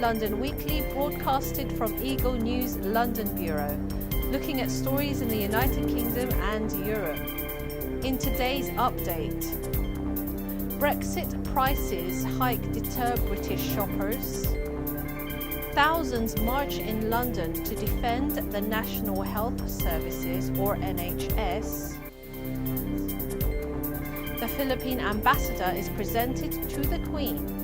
London Weekly, broadcasted from Eagle News London Bureau, looking at stories in the United Kingdom and Europe. In today's update, Brexit prices hike deter British shoppers. Thousands march in London to defend the National Health Services, or NHS. The Philippine ambassador is presented to the Queen.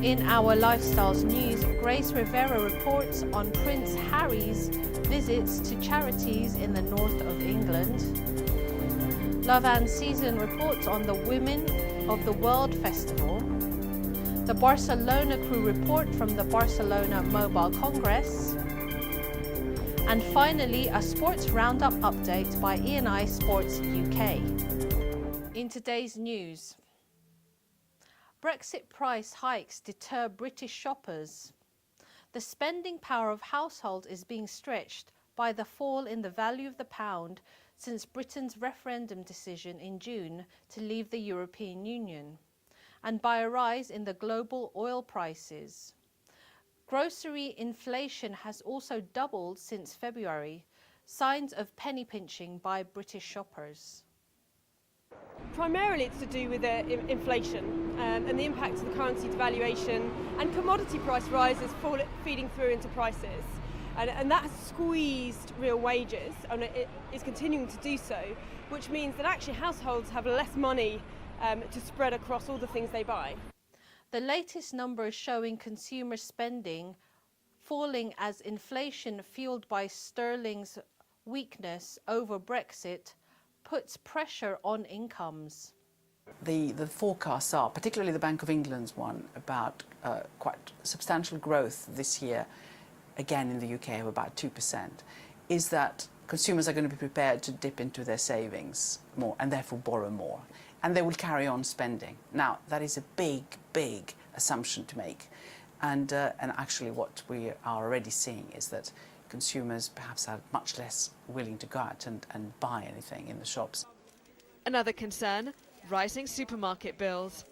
In our lifestyles news, Grace Rivera reports on Prince Harry's visits to charities in the north of England. Love and Season reports on the Women of the World Festival. The Barcelona crew report from the Barcelona Mobile Congress. And finally, a sports roundup update by ENI Sports UK. In today's news, Brexit price hikes deter British shoppers. The spending power of households is being stretched by the fall in the value of the pound since Britain's referendum decision in June to leave the European Union, and by a rise in the global oil prices. Grocery inflation has also doubled since February, signs of penny pinching by British shoppers. Primarily it's to do with inflation and the impact of the currency devaluation and commodity price rises feeding through into prices. And that has squeezed real wages, and it is continuing to do so, which means that actually households have less money to spread across all the things they buy. The latest numbers showing consumer spending falling as inflation fueled by sterling's weakness over Brexit puts pressure on incomes. The forecasts are, particularly the Bank of England's one, about quite substantial growth this year, again in the UK of about 2%, is that consumers are going to be prepared to dip into their savings more and therefore borrow more. And they will carry on spending. Now, that is a big, big assumption to make. And actually what we are already seeing is that consumers perhaps are much less willing to go out and buy anything in the shops. Another concern, rising supermarket bills.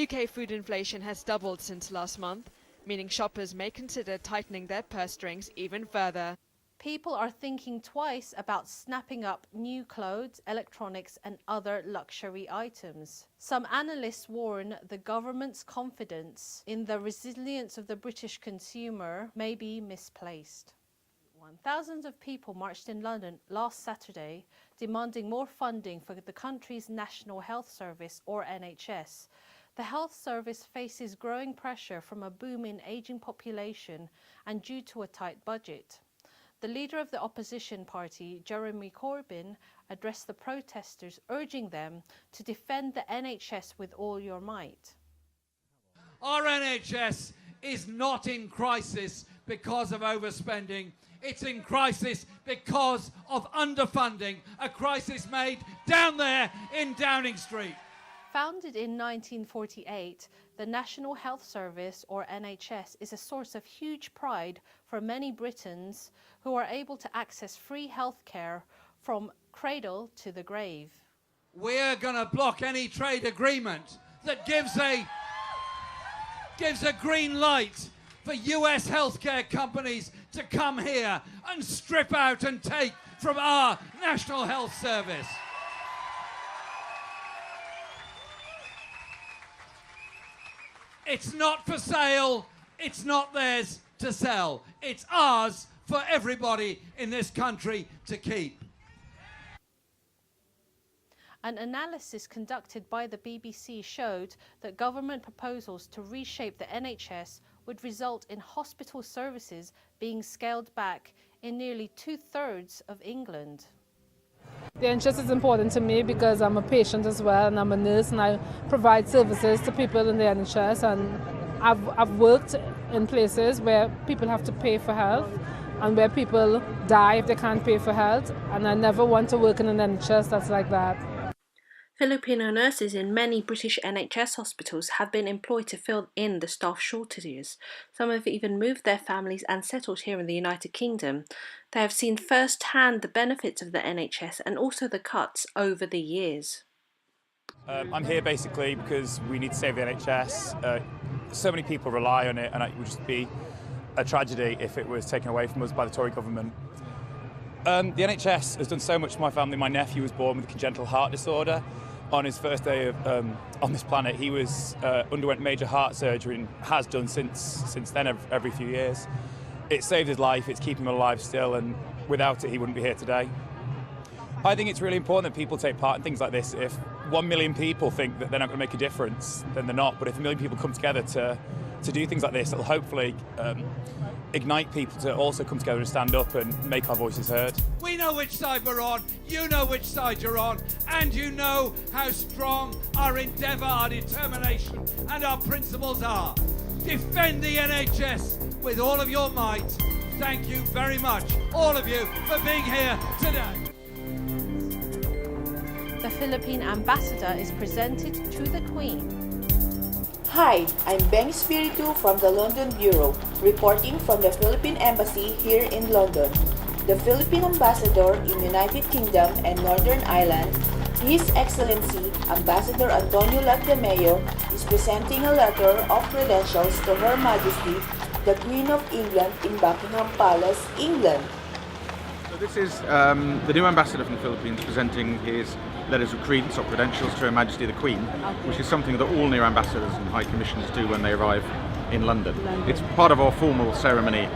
UK food inflation has doubled since last month, meaning shoppers may consider tightening their purse strings even further. People are thinking twice about snapping up new clothes, electronics and other luxury items. Some analysts warn the government's confidence in the resilience of the British consumer may be misplaced. Thousands of people marched in London last Saturday demanding more funding for the country's National Health Service, or NHS. The health service faces growing pressure from a boom in ageing population and due to a tight budget. The leader of the opposition party, Jeremy Corbyn, addressed the protesters, urging them to defend the NHS with all your might. Our NHS is not in crisis because of overspending. It's in crisis because of underfunding, a crisis made down there in Downing Street. Founded in 1948, the National Health Service, or NHS, is a source of huge pride for many Britons who are able to access free health care from cradle to the grave. We're going to block any trade agreement that gives a green light for US healthcare companies to come here and strip out and take from our National Health Service. It's not for sale, it's not theirs to sell. It's ours for everybody in this country to keep. An analysis conducted by the BBC showed that government proposals to reshape the NHS would result in hospital services being scaled back in nearly 2/3 of England. The NHS is important to me because I'm a patient as well, and I'm a nurse, and I provide services to people in the NHS, and I've worked in places where people have to pay for health and where people die if they can't pay for health, and I never want to work in an NHS that's like that. Filipino nurses in many British NHS hospitals have been employed to fill in the staff shortages. Some have even moved their families and settled here in the United Kingdom. They have seen firsthand the benefits of the NHS and also the cuts over the years. I'm here basically because we need to save the NHS. so many people rely on it, and it would just be a tragedy if it was taken away from us by the Tory government. The NHS has done so much for my family. My nephew was born with a congenital heart disorder. On his first day on this planet, he underwent major heart surgery and has done since then every few years. It saved his life, it's keeping him alive still, and without it he wouldn't be here today. I think it's really important that people take part in things like this. If 1 million people think that they're not going to make a difference, then they're not. But if 1 million people come together to do things like this, it'll hopefully ignite people to also come together and stand up and make our voices heard. We know which side we're on, you know which side you're on, and you know how strong our endeavour, our determination and our principles are. Defend the NHS with all of your might. Thank you very much, all of you, for being here today. The Philippine ambassador is presented to the Queen. Hi, I'm Bheng Espiritu from the London Bureau, reporting from the Philippine Embassy here in London. The Philippine Ambassador in United Kingdom and Northern Ireland, His Excellency Ambassador Antonio Lagdameo, is presenting a letter of credentials to Her Majesty, the Queen of England in Buckingham Palace, England. So this is the new ambassador from the Philippines presenting his letters of credence or credentials to Her Majesty the Queen, which is something that all new ambassadors and high commissioners do when they arrive in London. It's part of our formal ceremony.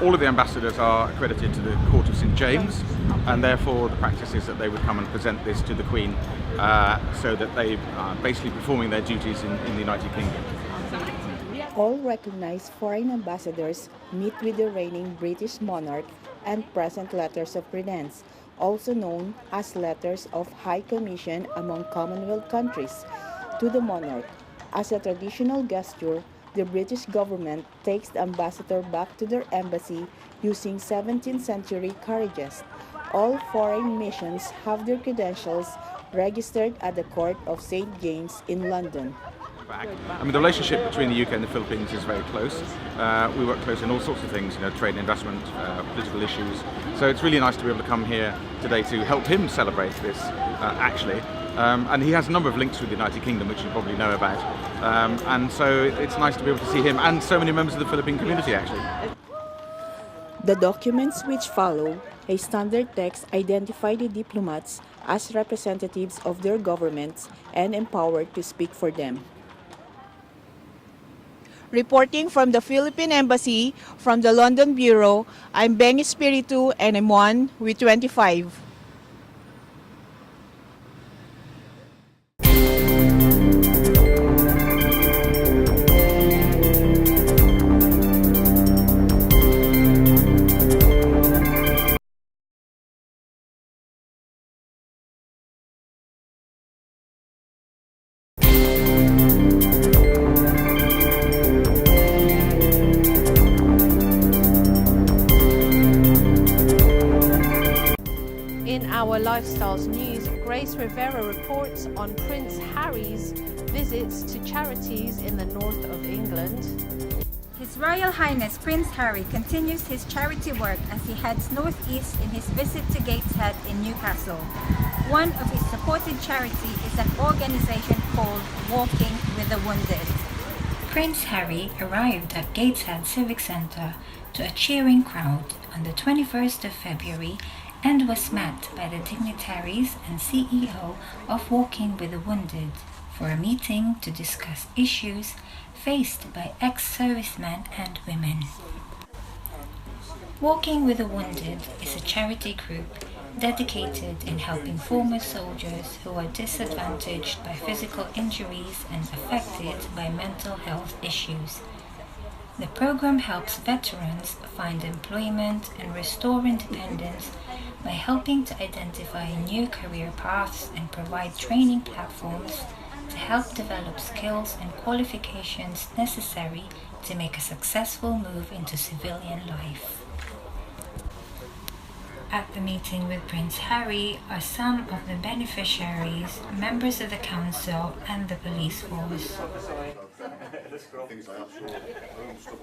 All of the ambassadors are accredited to the Court of St James, and therefore the practice is that they would come and present this to the Queen so that they are basically performing their duties in the United Kingdom. All recognized foreign ambassadors meet with the reigning British monarch and present letters of credence, also known as letters of high commission among Commonwealth countries, to the monarch. As a traditional gesture, the British government takes the ambassador back to their embassy using 17th century carriages. All foreign missions have their credentials registered at the Court of St. James in London. I mean, the relationship between the UK and the Philippines is very close. We work close in all sorts of things, trade and investment, political issues. So it's really nice to be able to come here today to help him celebrate this, actually. And he has a number of links with the United Kingdom, which you probably know about. And so it's nice to be able to see him and so many members of the Philippine community, actually. The documents which follow, a standard text, identify the diplomats as representatives of their governments and empowered to speak for them. Reporting from the Philippine Embassy, from the London Bureau, I'm Bheng Espiritu and I'm one with 25. Our Lifestyles News, Grace Rivera reports on Prince Harry's visits to charities in the north of England. His Royal Highness Prince Harry continues his charity work as he heads northeast in his visit to Gateshead in Newcastle. One of his supported charities is an organisation called Walking with the Wounded. Prince Harry arrived at Gateshead Civic Centre to a cheering crowd on the 21st of February and was met by the dignitaries and CEO of Walking with the Wounded for a meeting to discuss issues faced by ex-servicemen and women. Walking with the Wounded is a charity group dedicated in helping former soldiers who are disadvantaged by physical injuries and affected by mental health issues. The program helps veterans find employment and restore independence by helping to identify new career paths and provide training platforms to help develop skills and qualifications necessary to make a successful move into civilian life. At the meeting with Prince Harry are some of the beneficiaries, members of the council and the police force.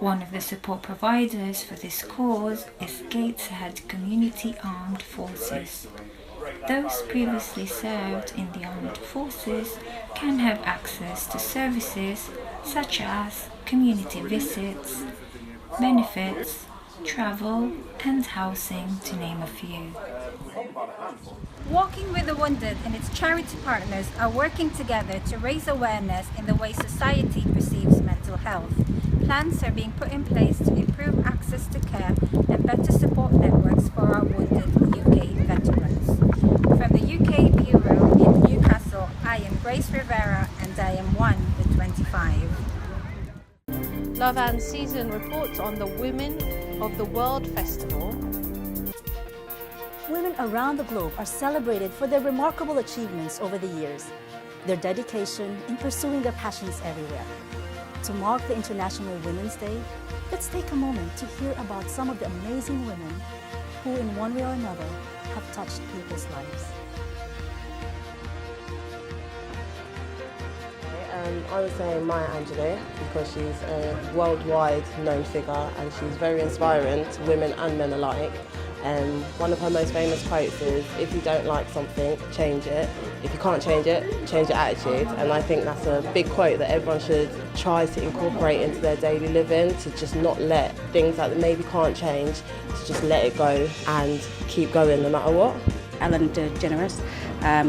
One of the support providers for this cause is Gateshead Community Armed Forces. Those previously served in the armed forces can have access to services such as community visits, benefits, travel, and housing, to name a few. Walking with the Wounded and its charity partners are working together to raise awareness in the way society perceives mental health. Plans are being put in place to improve access to care and better support networks for our wounded UK veterans. From the UK Bureau in Newcastle, I am Grace Rivera and I am one with 25. Love and Season reports on the Women of the World Festival. Women around the globe are celebrated for their remarkable achievements over the years, their dedication in pursuing their passions everywhere. To mark the International Women's Day, let's take a moment to hear about some of the amazing women who, in one way or another, have touched people's lives. I would say Maya Angelou, because she's a worldwide known figure and she's very inspiring to women and men alike. One of her most famous quotes is, if you don't like something, change it. If you can't change it, change your attitude. And I think that's a big quote that everyone should try to incorporate into their daily living, to just not let things that maybe can't change, to just let it go and keep going no matter what. Ellen DeGeneres.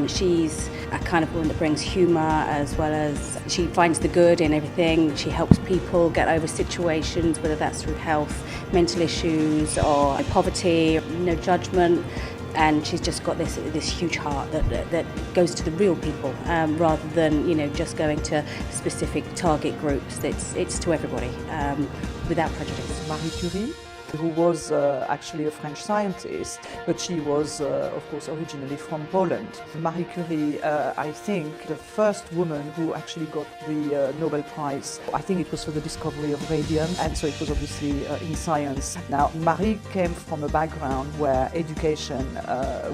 She's a kind of woman that brings humour, as well as she finds the good in everything. She helps people get over situations, whether that's through health, mental issues or poverty, no judgment. And she's just got this huge heart that goes to the real people, rather than just going to specific target groups. It's to everybody, without prejudice. Marie Curie, who was actually a French scientist, but she was, of course, originally from Poland. Marie Curie, I think, the first woman who actually got the Nobel Prize. I think it was for the discovery of radium, and so it was obviously in science. Now, Marie came from a background where education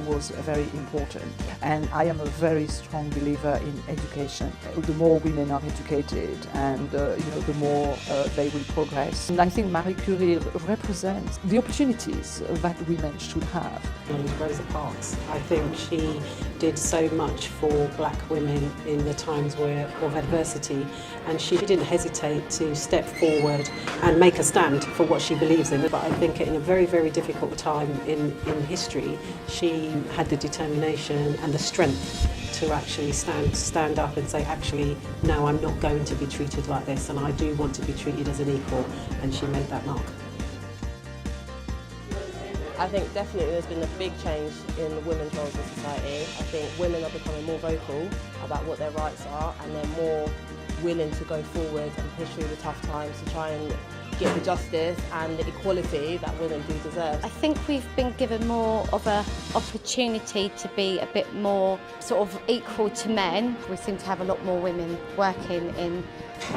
was very important, and I am a very strong believer in education. The more women are educated, and the more they will progress. And I think Marie Curie represents the opportunities that women should have. And Rosa Parks, I think she did so much for black women in the times of adversity, and she didn't hesitate to step forward and make a stand for what she believes in. But I think in a very, very difficult time in history, she had the determination and the strength to actually stand up and say, actually, no, I'm not going to be treated like this, and I do want to be treated as an equal, and she made that mark. I think definitely there's been a big change in the women's roles in society. I think women are becoming more vocal about what their rights are, and they're more willing to go forward and push through the tough times to try and get the justice and the equality that women do deserve. I think we've been given more of an opportunity to be a bit more sort of equal to men. We seem to have a lot more women working in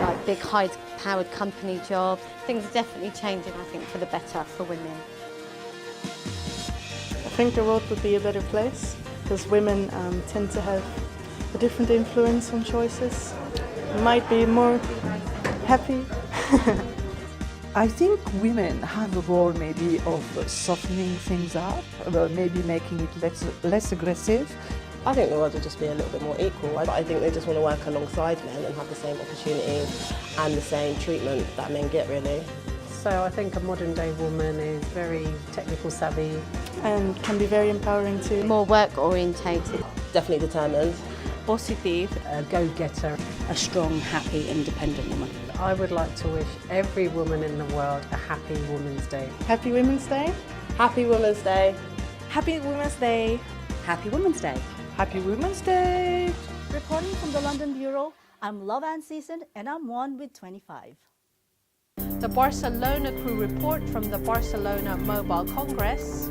like big high-powered company jobs. Things are definitely changing, I think, for the better for women. I think the world would be a better place because women tend to have a different influence on choices. Might be more happy. I think women have a role maybe of softening things up, maybe making it less aggressive. I think the world would just be a little bit more equal. I think they just want to work alongside men and have the same opportunities and the same treatment that men get, really. So I think a modern day woman is very technical savvy. And can be very empowering too. More work orientated. Definitely determined. Positive, a go-getter. A strong, happy, independent woman. I would like to wish every woman in the world a happy Women's Day. Happy Women's Day. Happy Women's Day. Happy Women's Day. Happy Women's Day. Happy Women's Day. Reporting from the London Bureau, I'm Love and Season and I'm one with 25. The Barcelona crew report from the Barcelona Mobile Congress.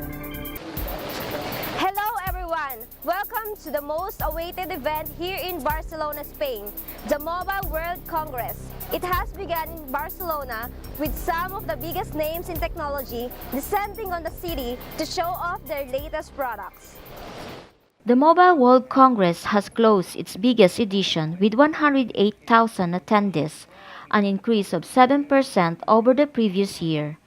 Hello everyone! Welcome to the most awaited event here in Barcelona, Spain, the Mobile World Congress. It has begun in Barcelona with some of the biggest names in technology descending on the city to show off their latest products. The Mobile World Congress has closed its biggest edition with 108,000 attendees, an increase of 7% over the previous year.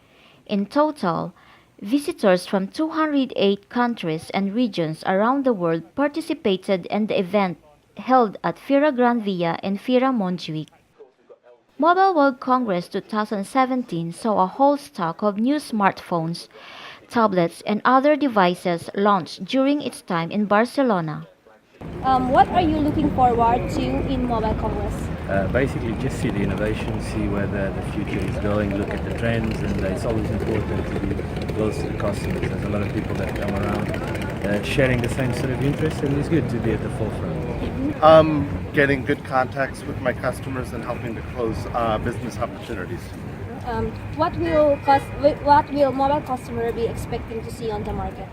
In total, visitors from 208 countries and regions around the world participated in the event held at Fira Gran Via and Fira Montjuic. Mobile World Congress 2017 saw a whole stock of new smartphones, tablets, and other devices launched during its time in Barcelona. What are you looking forward to in Mobile Congress? Basically just see the innovation, see where the future is going, look at the trends, and it's always important to be close to the customers. There's a lot of people that come around sharing the same sort of interests, and it's good to be at the forefront. Getting good contacts with my customers and helping to close business opportunities. What will mobile customer be expecting to see on the market?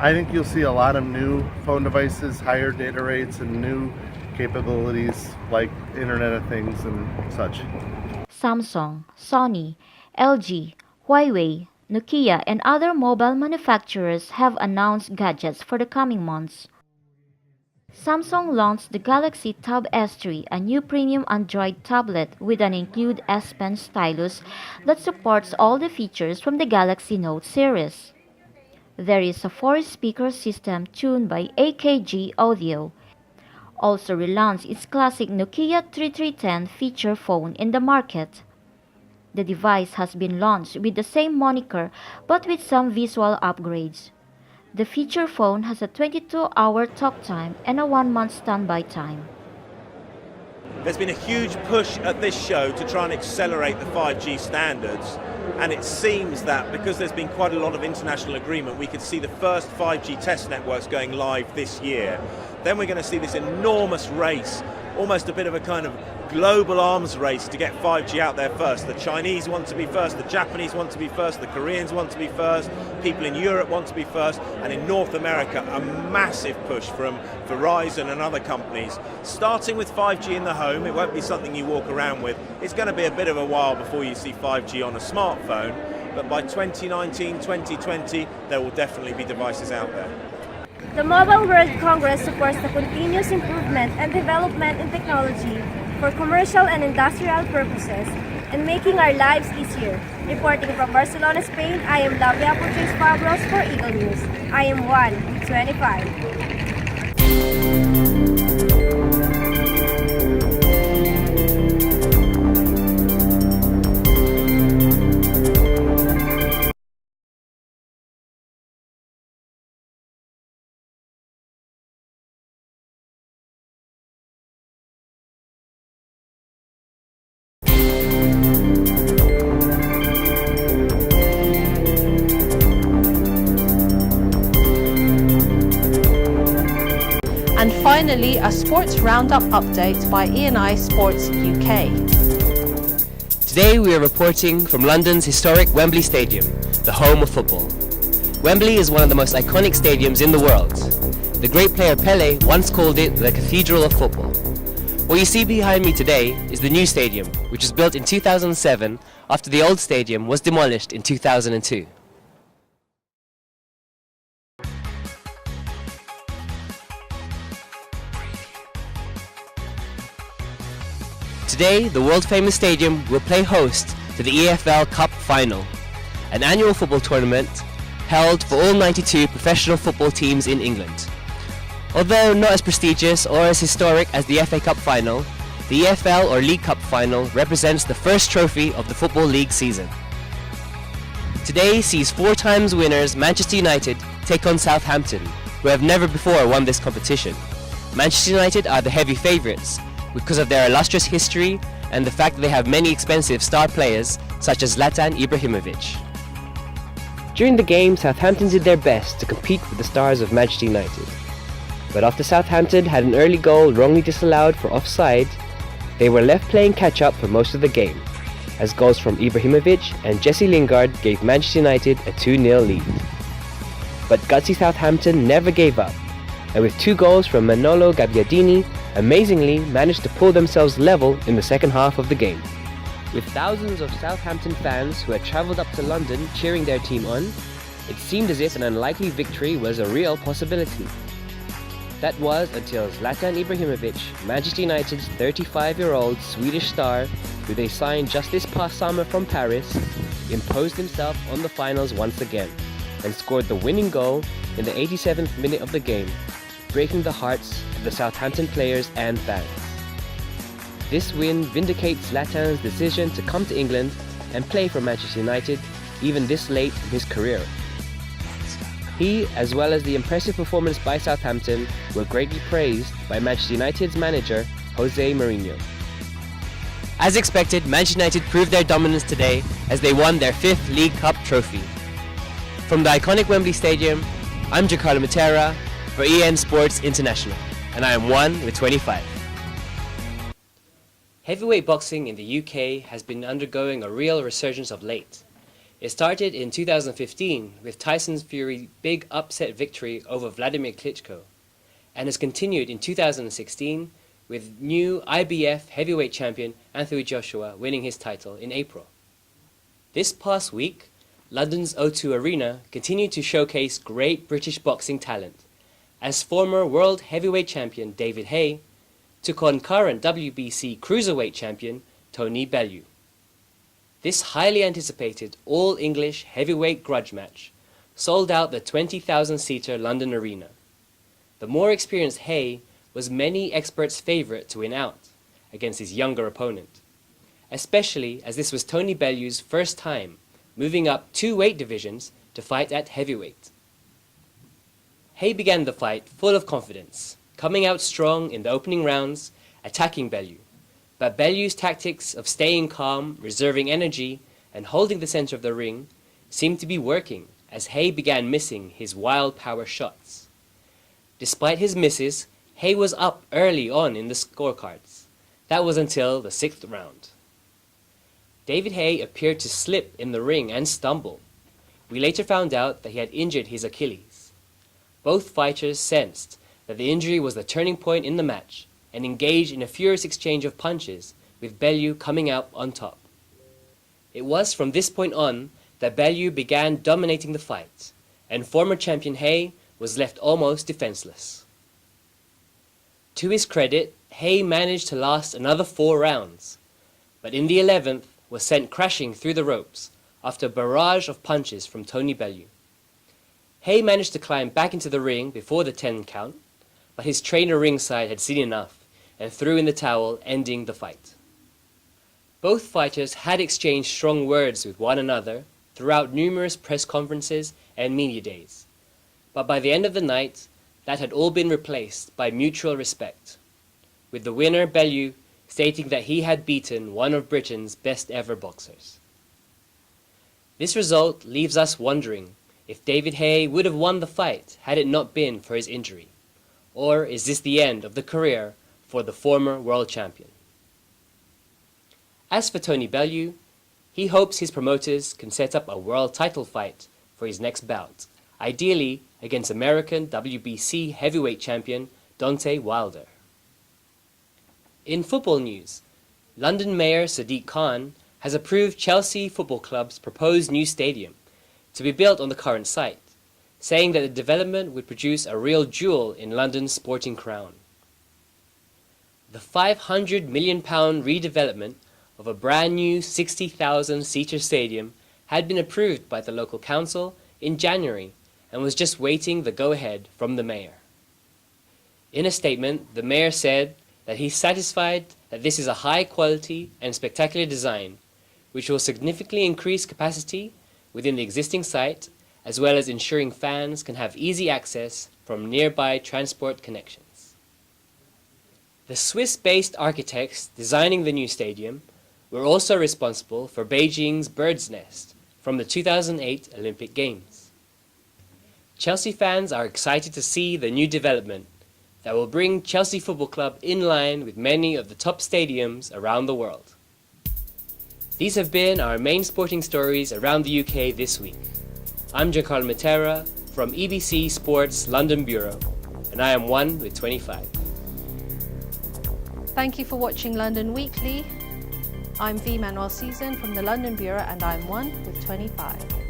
I think you'll see a lot of new phone devices, higher data rates, and new capabilities like Internet of Things and such. Samsung, Sony, LG, Huawei, Nokia, and other mobile manufacturers have announced gadgets for the coming months. Samsung launched the Galaxy Tab S3, a new premium Android tablet with an Include S Pen stylus that supports all the features from the Galaxy Note series. There is a 4-speaker system tuned by AKG Audio. Also relaunched its classic Nokia 3310 feature phone in the market. The device has been launched with the same moniker but with some visual upgrades. The feature phone has a 22-hour talk time and a 1-month standby time. There's been a huge push at this show to try and accelerate the 5G standards, and it seems that because there's been quite a lot of international agreement, we could see the first 5G test networks going live this year. Then we're going to see this enormous race, almost a bit of a kind of global arms race to get 5G out there first. The Chinese want to be first, the Japanese want to be first, the Koreans want to be first, people in Europe want to be first, and in North America a massive push from Verizon and other companies. Starting with 5G in the home, it won't be something you walk around with. It's going to be a bit of a while before you see 5G on a smartphone, but by 2019, 2020 there will definitely be devices out there. The Mobile World Congress supports the continuous improvement and development in technology for commercial and industrial purposes and making our lives easier. Reporting from Barcelona, Spain, I am Lavia Puches Pablos for Eagle News. I am 125. And finally, a sports roundup update by ENI Sports UK. Today we are reporting from London's historic Wembley Stadium, the home of football. Wembley is one of the most iconic stadiums in the world. The great player Pelé once called it the Cathedral of Football. What you see behind me today is the new stadium, which was built in 2007 after the old stadium was demolished in 2002. Today, the world-famous stadium will play host to the EFL Cup Final, an annual football tournament held for all 92 professional football teams in England. Although not as prestigious or as historic as the FA Cup Final, the EFL or League Cup Final represents the first trophy of the Football League season. Today sees 4 times winners Manchester United take on Southampton, who have never before won this competition. Manchester United are the heavy favourites, because of their illustrious history and the fact that they have many expensive star players such as Zlatan Ibrahimovic. During the game, Southampton did their best to compete with the stars of Manchester United. But after Southampton had an early goal wrongly disallowed for offside, they were left playing catch-up for most of the game, as goals from Ibrahimovic and Jesse Lingard gave Manchester United a 2-0 lead. But gutsy Southampton never gave up, and with 2 goals from Manolo Gabbiadini, amazingly managed to pull themselves level in the second half of the game. With thousands of Southampton fans who had travelled up to London cheering their team on, it seemed as if an unlikely victory was a real possibility. That was until Zlatan Ibrahimovic, Manchester United's 35-year-old Swedish star, who they signed just this past summer from Paris, imposed himself on the finals once again and scored the winning goal in the 87th minute of the game, breaking the hearts of the Southampton players and fans. This win vindicates Zlatan's decision to come to England and play for Manchester United even this late in his career. He, as well as the impressive performance by Southampton, were greatly praised by Manchester United's manager, Jose Mourinho. As expected, Manchester United proved their dominance today as they won their 5th League Cup trophy. From the iconic Wembley Stadium, I'm Giancarlo Matera for ENI Sports International, and I am 1 with 25. Heavyweight boxing in the UK has been undergoing a real resurgence of late. It started in 2015 with Tyson Fury's big upset victory over Vladimir Klitschko, and has continued in 2016 with new IBF heavyweight champion Anthony Joshua winning his title in April. This past week, London's O2 Arena continued to showcase great British boxing talent, as former world heavyweight champion David Haye took on current WBC cruiserweight champion Tony Bellew. This highly anticipated all-English heavyweight grudge match sold out the 20,000-seater London Arena. The more experienced Haye was many experts' favourite to win out against his younger opponent, especially as this was Tony Bellew's first time moving up 2 weight divisions to fight at heavyweight. Haye began the fight full of confidence, coming out strong in the opening rounds, attacking Bellew. But Bellew's tactics of staying calm, reserving energy, and holding the centre of the ring seemed to be working as Haye began missing his wild power shots. Despite his misses, Haye was up early on in the scorecards. That was until the 6th round. David Haye appeared to slip in the ring and stumble. We later found out that he had injured his Achilles. Both fighters sensed that the injury was the turning point in the match and engaged in a furious exchange of punches, with Bellew coming out on top. It was from this point on that Bellew began dominating the fight, and former champion Haye was left almost defenseless. To his credit, Haye managed to last another 4 rounds, but in the 11th was sent crashing through the ropes after a barrage of punches from Tony Bellew. Haye managed to climb back into the ring before the 10 count, but his trainer ringside had seen enough and threw in the towel, ending the fight. Both fighters had exchanged strong words with one another throughout numerous press conferences and media days, but by the end of the night, that had all been replaced by mutual respect, with the winner, Bellew, stating that he had beaten one of Britain's best ever boxers. This result leaves us wondering if David Haye would have won the fight had it not been for his injury, or is this the end of the career for the former world champion? As for Tony Bellew, he hopes his promoters can set up a world title fight for his next bout, ideally against American WBC heavyweight champion Deontay Wilder. In football news, London Mayor Sadiq Khan has approved Chelsea Football Club's proposed new stadium to be built on the current site, saying that the development would produce a real jewel in London's sporting crown. The £500 million redevelopment of a brand new 60,000-seater stadium had been approved by the local council in January and was just waiting the go-ahead from the mayor. In a statement, the mayor said that he's satisfied that this is a high-quality and spectacular design, which will significantly increase capacity within the existing site, as well as ensuring fans can have easy access from nearby transport connections. The Swiss-based architects designing the new stadium were also responsible for Beijing's Bird's Nest from the 2008 Olympic Games. Chelsea fans are excited to see the new development that will bring Chelsea Football Club in line with many of the top stadiums around the world. These have been our main sporting stories around the UK this week. I'm Giancarlo Matera from EBC Sports London Bureau, and I am 1 with 25. Thank you for watching London Weekly. I'm V. Manuel Season from the London Bureau, and I'm 1 with 25.